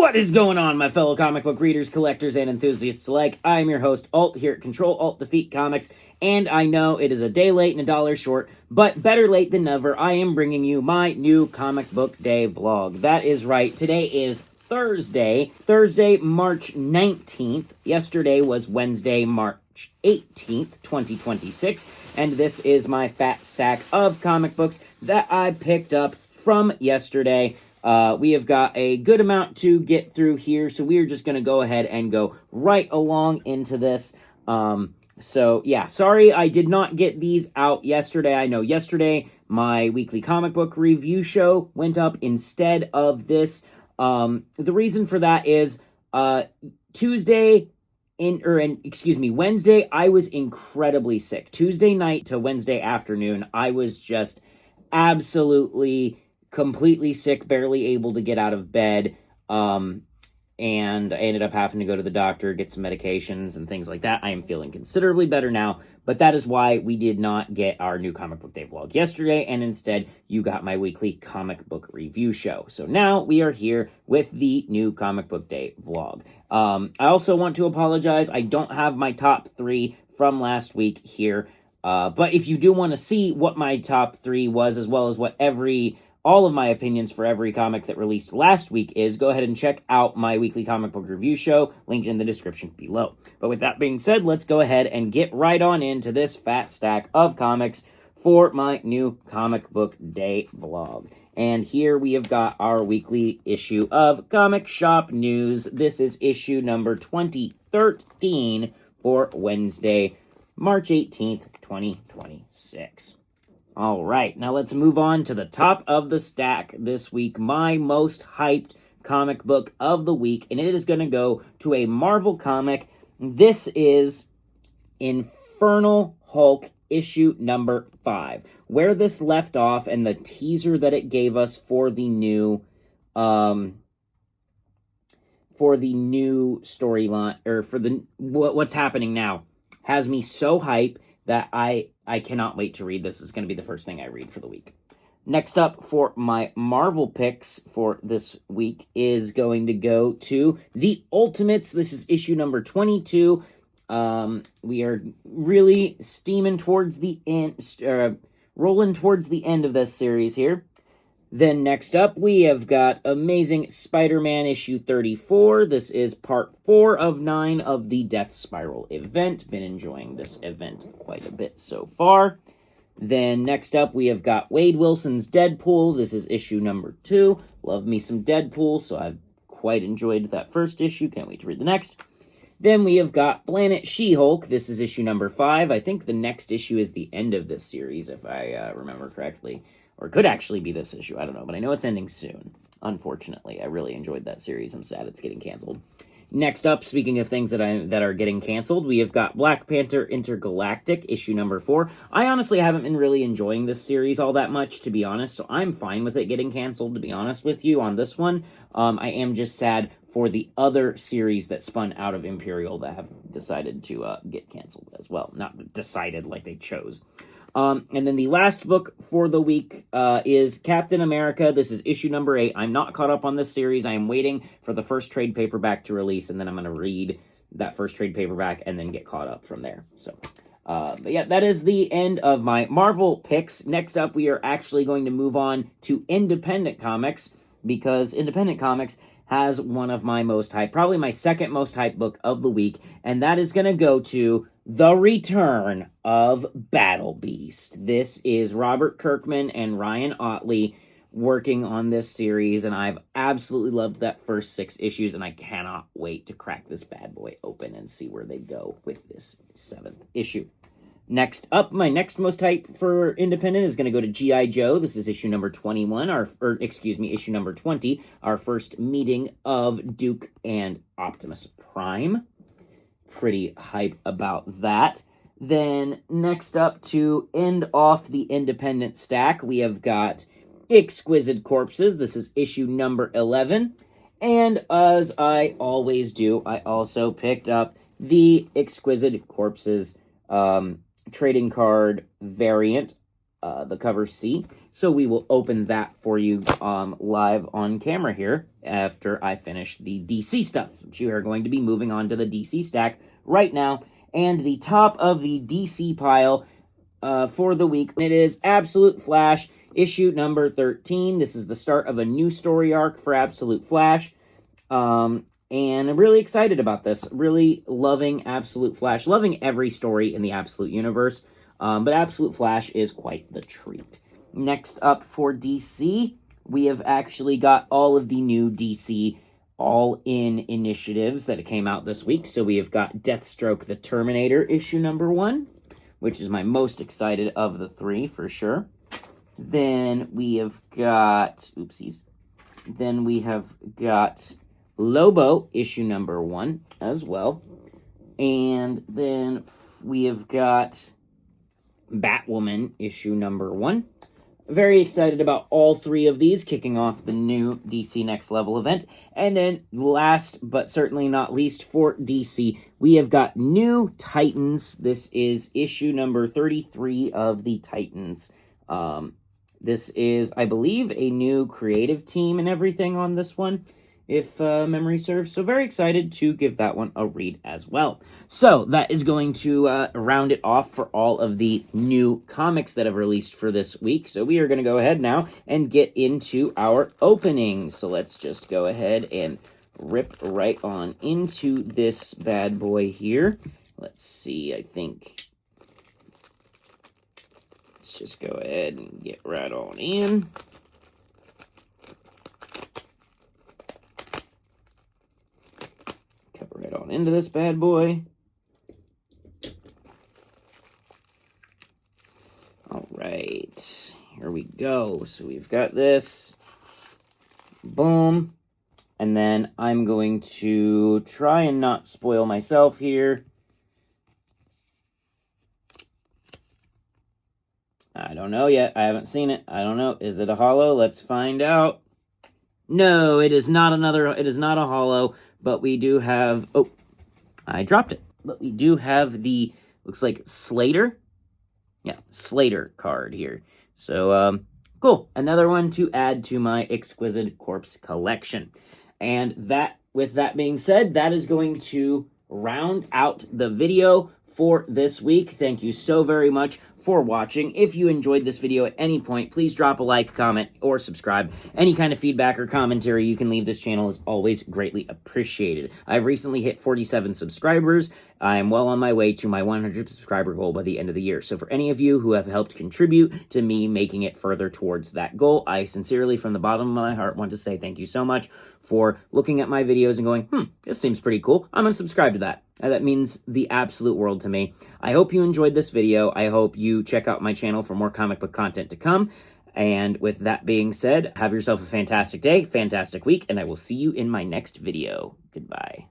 What is going on, my fellow comic book readers, collectors, and enthusiasts alike? I'm your host, Alt, here at Control Alt Defeat Comics, and I know it is a day late and a dollar short, but better late than never, I am bringing you my new Comic Book Day vlog. That is right, today is Thursday, March 19th. Yesterday was Wednesday, March 18th, 2026, and this is my fat stack of comic books that I picked up from yesterday. We have got a good amount to get through here, so we are just going to go ahead and go right along into this. So, yeah, sorry I did not get these out yesterday. I know yesterday my weekly comic book review show went up instead of this. The reason for that is Wednesday, I was incredibly sick. Tuesday night to Wednesday afternoon, I was just absolutely completely sick, barely able to get out of bed, and I ended up having to go to the doctor, get some medications and things like that. I am feeling considerably better now, but that is why we did not get our new Comic Book Day vlog yesterday, and instead you got my weekly comic book review show. So now we are here with the new Comic Book Day vlog. I also want to apologize. I don't have my top 3 from last week here, but if you do want to see what my top 3 was, as well as what all of my opinions for every comic that released last week is, go ahead and check out my weekly comic book review show, linked in the description below. But with that being said, let's go ahead and get right on into this fat stack of comics for my new Comic Book Day vlog. And here we have got our weekly issue of Comic Shop News. This is issue number 2013 for Wednesday, March 18th, 2026. All right, now let's move on to the top of the stack this week, my most hyped comic book of the week, and it is going to go to a Marvel comic. This is Infernal Hulk issue number 5, where this left off and the teaser that it gave us for the new storyline, or for the what's happening now, has me so hyped that I cannot wait to read this. This is going to be the first thing I read for the week. Next up for my Marvel picks for this week is going to go to The Ultimates. This is issue number 22. We are really steaming towards the end, rolling towards the end of this series here. Then next up, we have got Amazing Spider-Man issue 34. This is part 4 of 9 of the Death Spiral event. Been enjoying this event quite a bit so far. Then next up, we have got Wade Wilson's Deadpool. This is issue number 2. Love me some Deadpool, so I've quite enjoyed that first issue. Can't wait to read the next. Then we have got Planet She-Hulk. This is issue number 5. I think the next issue is the end of this series, if I remember correctly. Or it could actually be this issue, I don't know, but I know it's ending soon, unfortunately. I really enjoyed that series. I'm sad it's getting canceled. Next up, speaking of things that are getting canceled, we have got Black Panther Intergalactic, issue number 4. I honestly haven't been really enjoying this series all that much, to be honest, so I'm fine with it getting canceled, to be honest with you, on this one. I am just sad for the other series that spun out of Imperial that have decided to get canceled as well. Not decided, like they chose. And then the last book for the week is Captain America. This is issue number 8. I'm not caught up on this series. I am waiting for the first trade paperback to release, and then I'm going to read that first trade paperback and then get caught up from there. So, but yeah, that is the end of my Marvel picks. Next up, we are actually going to move on to Independent Comics, because Independent Comics has one of my most hyped, probably my second most hyped book of the week, and that is going to go to The Return of Battle Beast. This is Robert Kirkman and Ryan Ottley working on this series, and I've absolutely loved that first 6 issues, and I cannot wait to crack this bad boy open and see where they go with this 7th issue. Next up, my next most hype for Independent is going to go to G.I. Joe. This is issue number 21, issue number 20, our first meeting of Duke and Optimus Prime. Pretty hype about that. Then next up, to end off the Independent stack, we have got Exquisite Corpses. This is issue number 11. And as I always do, I also picked up the Exquisite Corpses trading card variant the cover C. So we will open that for you live on camera here after I finish the DC stuff, which you are going to be moving on to the DC stack right now. And the top of the DC pile for the week, it is Absolute Flash, issue number 13. This is the start of a new story arc for Absolute Flash. And I'm really excited about this. Really loving Absolute Flash. Loving every story in the Absolute universe. But Absolute Flash is quite the treat. Next up for DC, we have actually got all of the new DC all-in initiatives that came out this week. So we have got Deathstroke the Terminator, issue number 1, which is my most excited of the 3 for sure. Then we have got, oopsies. Then we have got Lobo, issue number 1 as well. And then we have got Batwoman, issue number 1. Very excited about all 3 of these kicking off the new DC Next Level event. And then last but certainly not least for DC, we have got New Titans. This is issue number 33 of the Titans. This is, I believe, a new creative team and everything on this one, if memory serves. So very excited to give that one a read as well. So that is going to round it off for all of the new comics that have released for this week. So we are going to go ahead now and get into our openings. So let's just go ahead and rip right on into this bad boy here. Let's see, I think... Let's just go ahead and get right on in. Cover right on into this bad boy. All right, here we go. So we've got this. Boom. And then I'm going to try and not spoil myself here. I don't know yet. I haven't seen it. I don't know. Is it a holo? Let's find out. No, it is not it is not a holo, but we do have, oh, I dropped it. But we do have the, looks like Slater. Yeah, Slater card here. So, cool. Another one to add to my Exquisite Corpse collection. And that, with that being said, that is going to round out the video for this week. Thank you so very much for watching. If you enjoyed this video at any point, please drop a like, comment, or subscribe. Any kind of feedback or commentary you can leave this channel is always greatly appreciated. I've recently hit 47 subscribers. I am well on my way to my 100 subscriber goal by the end of the year. So for any of you who have helped contribute to me making it further towards that goal, I sincerely, from the bottom of my heart, want to say thank you so much for looking at my videos and going, this seems pretty cool. I'm going to subscribe to that. That means the absolute world to me. I hope you enjoyed this video. I hope you check out my channel for more comic book content to come. And with that being said, have yourself a fantastic day, fantastic week, and I will see you in my next video. Goodbye.